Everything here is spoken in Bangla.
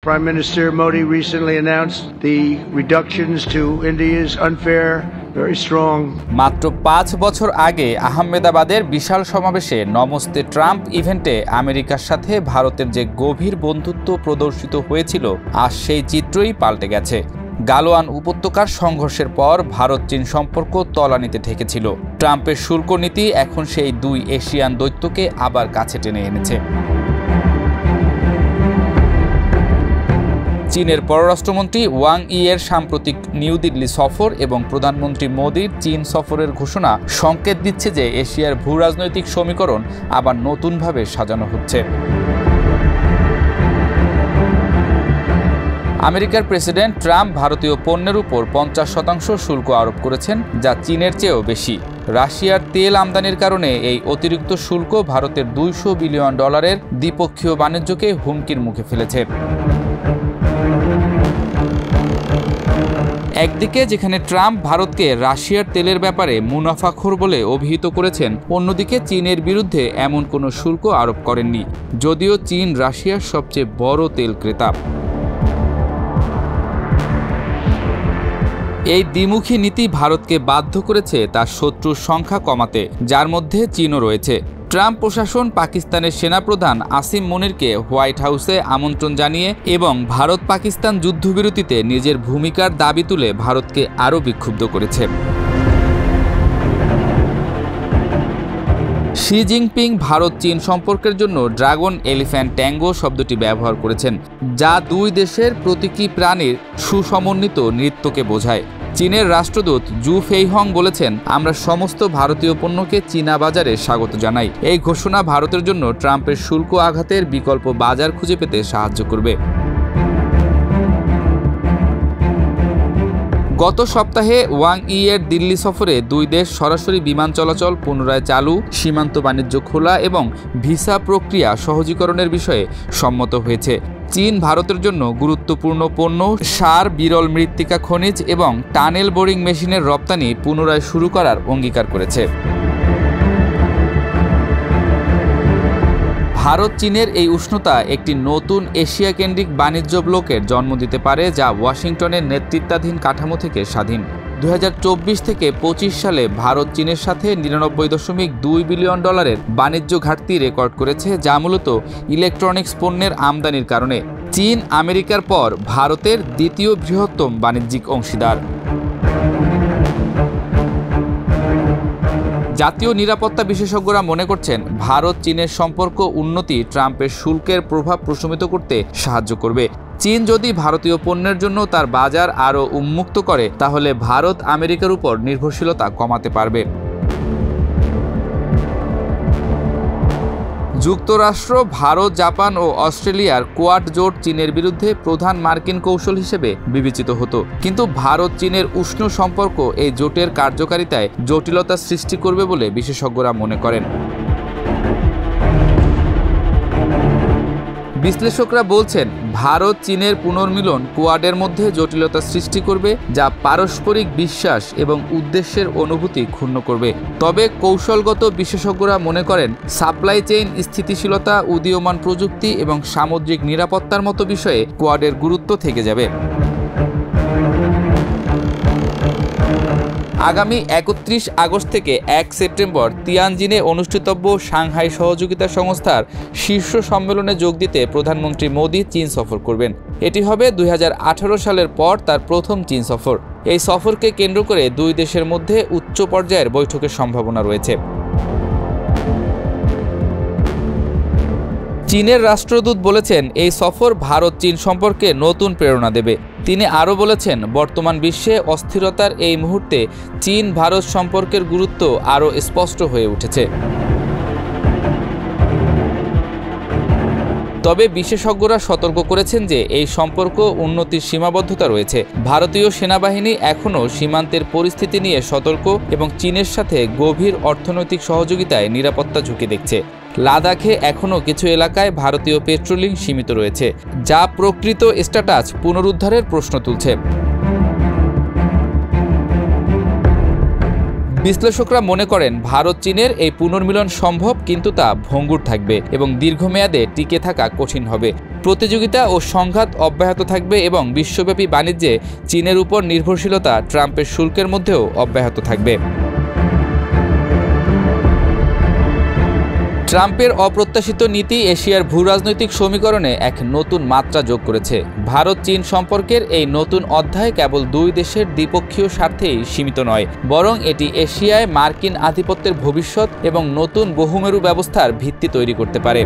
Prime Minister Modi recently announced the reductions to India's unfair, very strong. মাত্র 5 বছর আগে আহমেদাবাদের বিশাল সমাবেশে নমস্তে ট্রাম্প ইভেন্টে আমেরিকার সাথে ভারতের যে গভীর বন্ধুত্ব প্রদর্শিত হয়েছিল আজ সেই চিত্রই পাল্টে গেছে। গালোয়ান উপত্যকার সংঘর্ষের পর ভারত চীন সম্পর্ক তলানিতে ঠেকেছিল। ট্রাম্পের শুল্ক নীতি এখন সেই দুই এশিয়ান দৈত্যকে আবার কাছে টেনে এনেছে। চীনের পররাষ্ট্রমন্ত্রী ওয়াং ই এর সাম্প্রতিক নিউ দিল্লি সফর এবং প্রধানমন্ত্রী মোদির চীন সফরের ঘোষণা সংকেত দিচ্ছে যে এশিয়ার ভূরাজনৈতিক সমীকরণ আবার নতুনভাবে সাজানো হচ্ছে। আমেরিকার প্রেসিডেন্ট ট্রাম্প ভারতীয় পণ্যের উপর 50% শুল্ক আরোপ করেছেন, যা চীনের চেয়েও বেশি। রাশিয়ার তেল আমদানির কারণে এই অতিরিক্ত শুল্ক ভারতের $200 বিলিয়ন দ্বিপক্ষীয় বাণিজ্যকে হুমকির মুখে ফেলেছে। একদিকে যেখানে ট্রাম্প ভারতকে রাশিয়ার তেলের ব্যাপারে মুনাফাখোর বলে অভিহিত করেছেন, অন্যদিকে চীনের বিরুদ্ধে এমন কোনো শুল্ক আরোপ করেননি, যদিও চীন রাশিয়ার সবচেয়ে বড় তেল ক্রেতা। এই দ্বিমুখী নীতি ভারতকে বাধ্য করেছে তার শত্রুর সংখ্যা কমাতে, যার মধ্যে চীনও রয়েছে। ট্রাম্প প্রশাসন পাকিস্তানের সেনাপ্রধান আসিম মনিরকে হোয়াইট হাউসে আমন্ত্রণ জানিয়ে এবং ভারত পাকিস্তান যুদ্ধবিরতিতে নিজের ভূমিকার দাবি তুলে ভারতকে আরও বিক্ষুব্ধ করেছে। শি জিনপিং ভারত চীন সম্পর্কের জন্য ড্রাগন এলিফ্যান্ট ট্যাঙ্গো শব্দটি ব্যবহার করেছেন, যা দুই দেশের প্রতীকী প্রাণীর সুসমন্বিত নৃত্যকে বোঝায়। চীনের রাষ্ট্রদূত জু ফেইহং বলেছেন, আমরা সমস্ত ভারতীয় পণ্যকে চীনা বাজারে স্বাগত জানাই। এই ঘোষণা ভারতের জন্য ট্রাম্পের শুল্ক আঘাতের বিকল্প বাজার খুঁজে পেতে সাহায্য করবে। গত সপ্তাহে ওয়াং ই এর দিল্লি সফরে দুই দেশ সরাসরি বিমান চলাচল পুনরায় চালু, সীমান্ত বাণিজ্য খোলা এবং ভিসা প্রক্রিয়া সহজীকরণের বিষয়ে সম্মত হয়েছে। চীন ভারতের জন্য গুরুত্বপূর্ণ পণ্য, সার, বিরল মৃত্তিকা খনিজ এবং টানেল বোরিং মেশিনের রপ্তানি পুনরায় শুরু করার অঙ্গীকার করেছে। ভারত চীনের এই উষ্ণতা একটি নতুন এশিয়া কেন্দ্রিক বাণিজ্য ব্লকের জন্ম দিতে পারে, যা ওয়াশিংটনের নেতৃত্বাধীন কাঠামো থেকে স্বাধীন। 2024 থেকে 25 সালে ভারত চীনের সাথে $99.2 বিলিয়ন বাণিজ্য ঘাটতি রেকর্ড করেছে, যা মূলত ইলেকট্রনিক্স পণ্যের আমদানির কারণে। চীন আমেরিকার পর ভারতের দ্বিতীয় বৃহত্তম বাণিজ্যিক অংশীদার। জাতীয় নিরাপত্তা বিশেষজ্ঞরা মনে করছেন, ভারত চীনের সম্পর্ক উন্নতি ট্রাম্পের শুল্কের প্রভাব প্রশমিত করতে সাহায্য করবে। চীন যদি ভারতীয় পণ্যের জন্য তার বাজার আরও উন্মুক্ত করে, তাহলে ভারত আমেরিকার উপর নির্ভরশীলতা কমাতে পারবে। যুক্তরাষ্ট্র, ভারত, জাপান ও অস্ট্রেলিয়ার কোয়াড জোট চীনের বিরুদ্ধে প্রধান মার্কিন কৌশল হিসেবে বিবেচিত হতো, কিন্তু ভারত চীনের উষ্ণ সম্পর্ক এই জোটের কার্যকারিতায় জটিলতা সৃষ্টি করবে বলে বিশেষজ্ঞরা মনে করেন। বিশ্লেষকরা বলছেন, ভারত চীনের পুনর্মিলন কোয়াডের মধ্যে জটিলতা সৃষ্টি করবে, যা পারস্পরিক বিশ্বাস এবং উদ্দেশ্যের অনুভূতি ক্ষুণ্ণ করবে। তবে কৌশলগত বিশেষজ্ঞরা মনে করেন, সাপ্লাই চেইন স্থিতিশীলতা, উদীয়মান প্রযুক্তি এবং সামুদ্রিক নিরাপত্তার মতো বিষয়ে কোয়াডের গুরুত্ব থেকে যাবে। আগামী 31 আগস্ট থেকে 1 সেপ্টেম্বর তিয়ানজিনে অনুষ্ঠিতব্য সাংহাই সহযোগিতা সংস্থার শীর্ষ সম্মেলনে যোগ দিতে প্রধানমন্ত্রী মোদি চীন সফর করবেন। এটি হবে 2018 সালের পর তার প্রথম চীন সফর। এই সফরকে কেন্দ্র করে দুই দেশের মধ্যে উচ্চ পর্যায়ের বৈঠকের সম্ভাবনা রয়েছে। চীনের রাষ্ট্রদূত বলেছেন, এই সফর ভারত চীন সম্পর্কে নতুন প্রেরণা দেবে। তিনি আরও বলেছেন, বর্তমান বিশ্বে অস্থিরতার এই মুহূর্তে চীন ভারত সম্পর্কের গুরুত্ব আরও স্পষ্ট হয়ে উঠেছে। তবে বিশেষজ্ঞরা সতর্ক করেছেন যে এই সম্পর্ক উন্নতির সীমাবদ্ধতা রয়েছে। ভারতীয় সেনাবাহিনী এখনও সীমান্তের পরিস্থিতি নিয়ে সতর্ক এবং চীনের সাথে গভীর অর্থনৈতিক সহযোগিতায় নিরাপত্তা ঝুঁকি দেখছে। লাদাখে এখনও কিছু এলাকায় ভারতীয় পেট্রোলিং সীমিত রয়েছে, যা প্রকৃত স্ট্যাটাস পুনরুদ্ধারের প্রশ্ন তুলছে। বিশ্লেষকরা মনে করেন ভারত চীনের এই পুনর্মিলন সম্ভব, কিন্তু তা ভঙ্গুর থাকবে এবং দীর্ঘমেয়াদে টিকে থাকা কঠিন হবে। প্রতিযোগিতা ও সংঘাত অব্যাহত থাকবে এবং বিশ্বব্যাপী বাণিজ্যে চীনের উপর নির্ভরশীলতা ট্রাম্পের শুল্কের মধ্যেও অব্যাহত থাকবে। ট্রাম্পের অপ্রত্যাশিত নীতি এশিয়ার ভূরাজনৈতিক সমীকরণে এক নতুন মাত্রা যোগ করেছে। ভারত চীন সম্পর্কের এই নতুন অধ্যায় কেবল দুই দেশের দ্বিপক্ষীয় স্বার্থেই সীমিত নয়, বরং এটি এশিয়ায় মার্কিন আধিপত্যের ভবিষ্যৎ এবং নতুন বহুমেরু ব্যবস্থার ভিত্তি তৈরি করতে পারে।